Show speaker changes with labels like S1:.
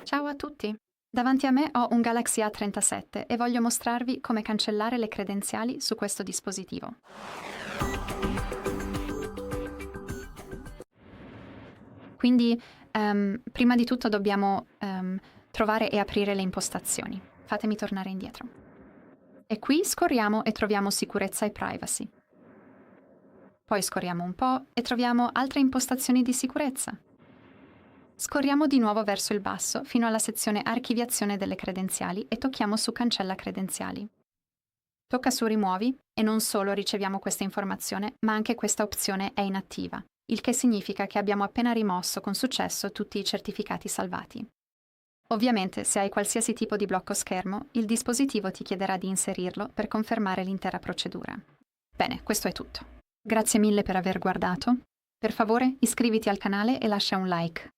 S1: Ciao a tutti! Davanti a me ho un Galaxy A37 e voglio mostrarvi come cancellare le credenziali su questo dispositivo. Quindi, prima di tutto dobbiamo trovare e aprire le impostazioni. Fatemi tornare indietro. E qui scorriamo e troviamo sicurezza e privacy. Poi scorriamo un po' e troviamo altre impostazioni di sicurezza. Scorriamo di nuovo verso il basso fino alla sezione Archiviazione delle credenziali e tocchiamo su Cancella credenziali. Tocca su Rimuovi e non solo riceviamo questa informazione, ma anche questa opzione è inattiva, il che significa che abbiamo appena rimosso con successo tutti i certificati salvati. Ovviamente, se hai qualsiasi tipo di blocco schermo, il dispositivo ti chiederà di inserirlo per confermare l'intera procedura. Bene, questo è tutto. Grazie mille per aver guardato. Per favore, iscriviti al canale e lascia un like.